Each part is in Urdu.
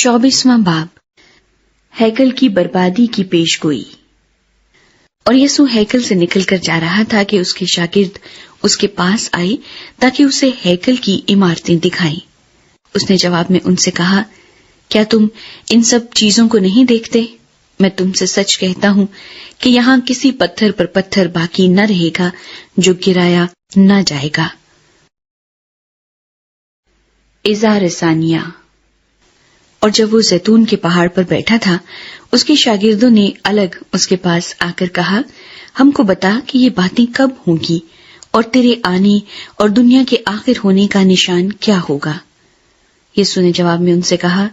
24واں باب ہیکل کی بربادی کی پیش گوئی۔ اور یسوع ہیکل سے نکل کر جا رہا تھا کہ اس کے شاگرد اس کے پاس آئے تاکہ اسے ہیکل کی عمارتیں دکھائیں۔ اس نے جواب میں ان سے کہا، کیا تم ان سب چیزوں کو نہیں دیکھتے؟ میں تم سے سچ کہتا ہوں کہ یہاں کسی پتھر پر پتھر باقی نہ رہے گا جو گرایا نہ جائے گا۔ اظہار ثانیہ۔ اور جب وہ زیتون کے پہاڑ پر بیٹھا تھا، اس کے شاگردوں نے الگ اس کے پاس آ کر کہا، ہم کو بتا کہ یہ باتیں کب ہوں گی اور تیرے آنے اور دنیا کے آخر ہونے کا نشان کیا ہوگا؟ یسوع نے جواب میں ان سے کہا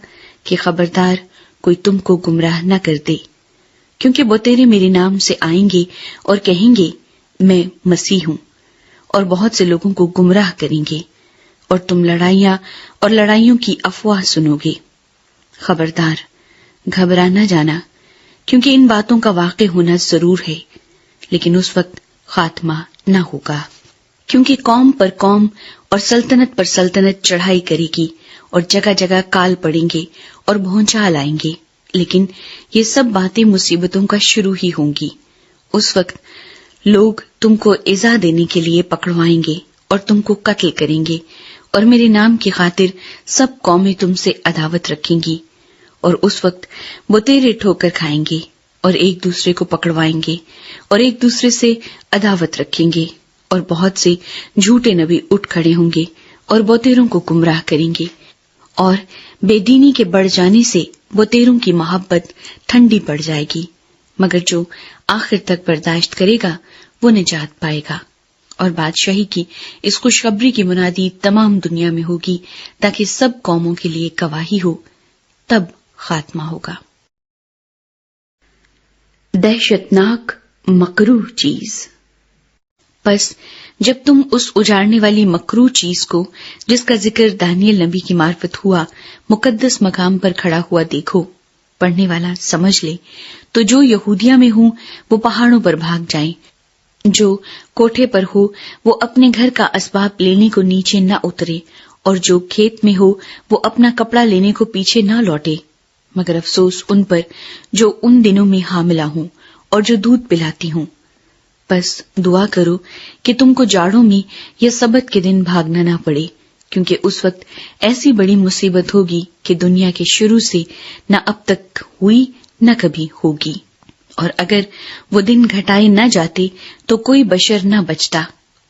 کہ خبردار کوئی تم کو گمراہ نہ کر دے، کیونکہ بتیرے میرے نام سے آئیں گے اور کہیں گے میں مسیح ہوں، اور بہت سے لوگوں کو گمراہ کریں گے، اور تم لڑائیاں اور لڑائیوں کی افواہ سنو گے۔ خبردار، گھبرا نہ جانا، کیونکہ ان باتوں کا واقع ہونا ضرور ہے، لیکن اس وقت خاتمہ نہ ہوگا۔ کیونکہ قوم پر قوم اور سلطنت پر سلطنت چڑھائی کرے گی، اور جگہ جگہ کال پڑیں گے اور بھونچال آئیں گے، لیکن یہ سب باتیں مصیبتوں کا شروع ہی ہوں گی۔ اس وقت لوگ تم کو ایذا دینے کے لیے پکڑوائیں گے اور تم کو قتل کریں گے، اور میرے نام کی خاطر سب قومیں تم سے عداوت رکھیں گی، اور اس وقت بتیرے ٹھوکر کھائیں گے اور ایک دوسرے کو پکڑوائیں گے اور ایک دوسرے سے عداوت رکھیں گے، اور بہت سے جھوٹے نبی اٹھ کھڑے ہوں گے اور بتیروں کو گمراہ کریں گے، اور بے دینی کے بڑھ جانے سے بتیروں کی محبت ٹھنڈی پڑ جائے گی، مگر جو آخر تک برداشت کرے گا وہ نجات پائے گا۔ اور بادشاہی کی اس خوشخبری کی منادی تمام دنیا میں ہوگی تاکہ سب قوموں کے لیے گواہی ہو، تب خاتمہ ہوگا۔ دہشتناک مکروہ چیز۔ پس جب تم اس اجاڑنے والی مکروہ چیز کو، جس کا ذکر دانیل نبی کی معرفت ہوا، مقدس مقام پر کھڑا ہوا دیکھو، پڑھنے والا سمجھ لے، تو جو یہودیہ میں ہوں وہ پہاڑوں پر بھاگ جائیں، جو کوٹھے پر ہو وہ اپنے گھر کا اسباب لینے کو نیچے نہ اترے، اور جو کھیت میں ہو وہ اپنا کپڑا لینے کو پیچھے نہ لوٹے، مگر افسوس ان پر جو ان دنوں میں حاملہ ہوں اور جو دودھ پلاتی ہوں۔ بس دعا کرو کہ تم کو جاڑوں میں یا سبت کے دن بھاگنا نہ پڑے، کیونکہ اس وقت ایسی بڑی مصیبت ہوگی کہ دنیا کے شروع سے نہ اب تک ہوئی نہ کبھی ہوگی۔ اور اگر وہ دن گھٹائے نہ جاتے تو کوئی بشر نہ بچتا،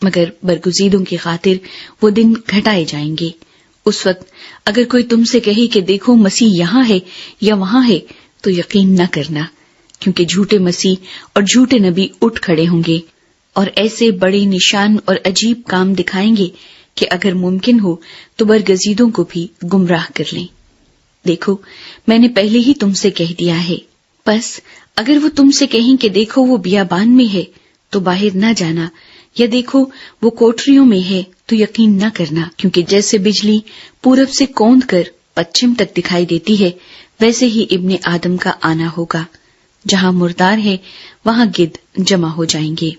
مگر برگزیدوں کی خاطر وہ دن گھٹائے جائیں گے۔ اس وقت اگر کوئی تم سے کہے کہ دیکھو مسیح یہاں ہے یا وہاں ہے، تو یقین نہ کرنا، کیونکہ جھوٹے مسیح اور جھوٹے نبی اٹھ کھڑے ہوں گے اور ایسے بڑے نشان اور عجیب کام دکھائیں گے کہ اگر ممکن ہو تو برگزیدوں کو بھی گمراہ کر لیں۔ دیکھو، میں نے پہلے ہی تم سے کہہ دیا ہے۔ پس اگر وہ تم سے کہیں کہ دیکھو وہ بیابان میں ہے تو باہر نہ جانا، یا دیکھو وہ کوٹریوں میں ہے تو یقین نہ کرنا، کیونکہ جیسے بجلی پورب سے کوند کر پچھم تک دکھائی دیتی ہے، ویسے ہی ابن آدم کا آنا ہوگا۔ جہاں مردار ہے وہاں گدھ جمع ہو جائیں گے۔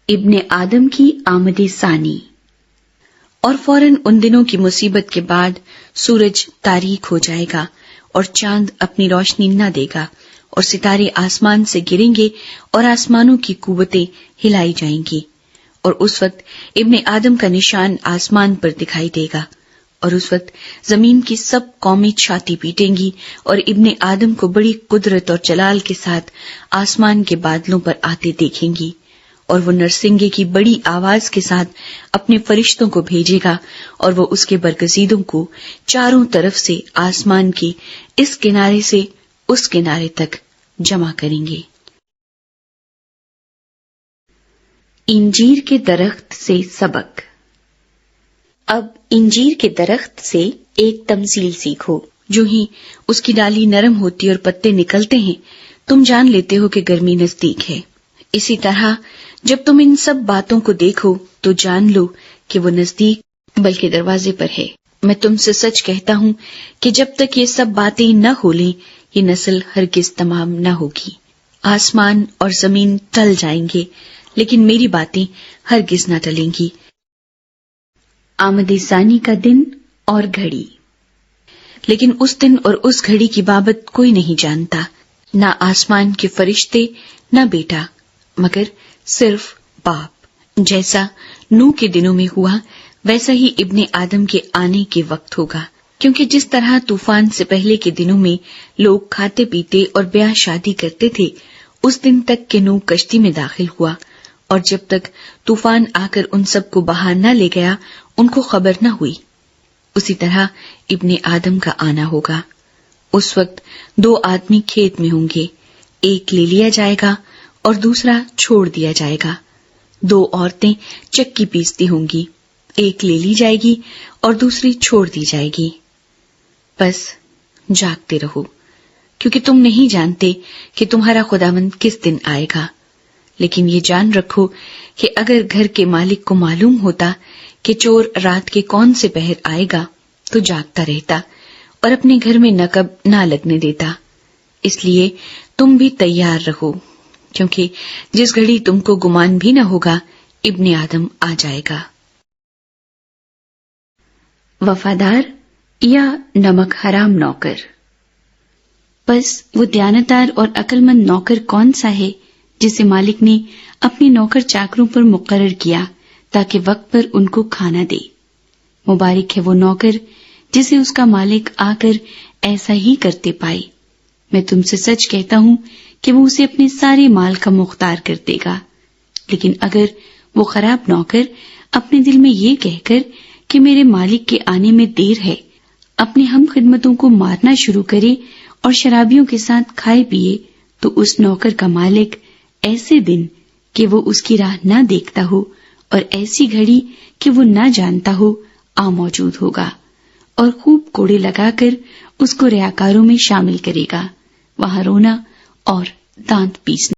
ابن آدم کی آمد ثانی۔ اور فوراً ان دنوں کی مصیبت کے بعد سورج تاریک ہو جائے گا اور چاند اپنی روشنی نہ دے گا، اور ستارے آسمان سے گریں گے اور آسمانوں کی قوتیں ہلائی جائیں گی، اور اس وقت ابن آدم کا نشان آسمان پر دکھائی دے گا، اور اس وقت زمین کی سب قومیں چھاتی پیٹیں گی اور ابن آدم کو بڑی قدرت اور جلال کے ساتھ آسمان کے بادلوں پر آتے دیکھیں گی، اور وہ نرسنگے کی بڑی آواز کے ساتھ اپنے فرشتوں کو بھیجے گا، اور وہ اس کے برگزیدوں کو چاروں طرف سے آسمان کے اس کنارے سے اس کنارے تک جمع کریں گے۔ انجیر کے درخت سے سبق۔ اب انجیر کے درخت سے ایک تمثیل سیکھو۔ جو ہی اس کی ڈالی نرم ہوتی اور پتے نکلتے ہیں، تم جان لیتے ہو کہ گرمی نزدیک ہے۔ اسی طرح جب تم ان سب باتوں کو دیکھو تو جان لو کہ وہ نزدیک بلکہ دروازے پر ہے۔ میں تم سے سچ کہتا ہوں کہ جب تک یہ سب باتیں نہ ہو لیں، یہ نسل ہرگز تمام نہ ہوگی۔ آسمان اور زمین ٹل جائیں گے، لیکن میری باتیں ہرگز نہ ٹلیں گی۔ آمد ثانی کا دن اور گھڑی۔ لیکن اس دن اور اس گھڑی کی بابت کوئی نہیں جانتا، نہ آسمان کے فرشتے نہ بیٹا، مگر صرف باپ۔ جیسا نوح کے دنوں میں ہوا ویسا ہی ابن آدم کے آنے کے وقت ہوگا، کیونکہ جس طرح طوفان سے پہلے کے دنوں میں لوگ کھاتے پیتے اور بیاہ شادی کرتے تھے، اس دن تک کہ نوح کشتی میں داخل ہوا، اور جب تک طوفان آ کر ان سب کو بہا نہ لے گیا ان کو خبر نہ ہوئی، اسی طرح ابن آدم کا آنا ہوگا۔ اس وقت 2 آدمی کھیت میں ہوں گے، ایک لے لیا جائے گا اور دوسرا چھوڑ دیا جائے گا۔ 2 عورتیں چکی پیستی ہوں گی، ایک لے لی جائے گی اور دوسری چھوڑ دی جائے گی۔ بس جاگتے رہو، کیونکہ تم نہیں جانتے کہ تمہارا خداوند کس دن آئے گا۔ لیکن یہ جان رکھو کہ اگر گھر کے مالک کو معلوم ہوتا کہ چور رات کے کون سے پہر آئے گا تو جاگتا رہتا اور اپنے گھر میں نقب نہ لگنے دیتا۔ اس لیے تم بھی تیار رہو، کیونکہ جس گھڑی تم کو گمان بھی نہ ہوگا ابن آدم آ جائے گا۔ وفادار یا نمک حرام نوکر۔ بس وہ دیانتدار اور عقل مند نوکر کون سا ہے جسے مالک نے اپنے نوکر چاکروں پر مقرر کیا تاکہ وقت پر ان کو کھانا دے۔ مبارک ہے وہ نوکر جسے اس کا مالک آ کر ایسا ہی کرتے پائے۔ میں تم سے سچ کہتا ہوں کہ وہ اسے اپنے سارے مال کا مختار کر دے گا۔ لیکن اگر وہ خراب نوکر اپنے دل میں یہ کہہ کر کہ میرے مالک کے آنے میں دیر ہے، اپنے ہم خدمتوں کو مارنا شروع کرے اور شرابیوں کے ساتھ کھائے پیے، تو اس نوکر کا مالک ایسے دن کہ وہ اس کی راہ نہ دیکھتا ہو اور ایسی گھڑی کہ وہ نہ جانتا ہو آ موجود ہوگا، اور خوب کوڑے لگا کر اس کو ریاکاروں میں شامل کرے گا، وہاں رونا اور دانت پیسنا۔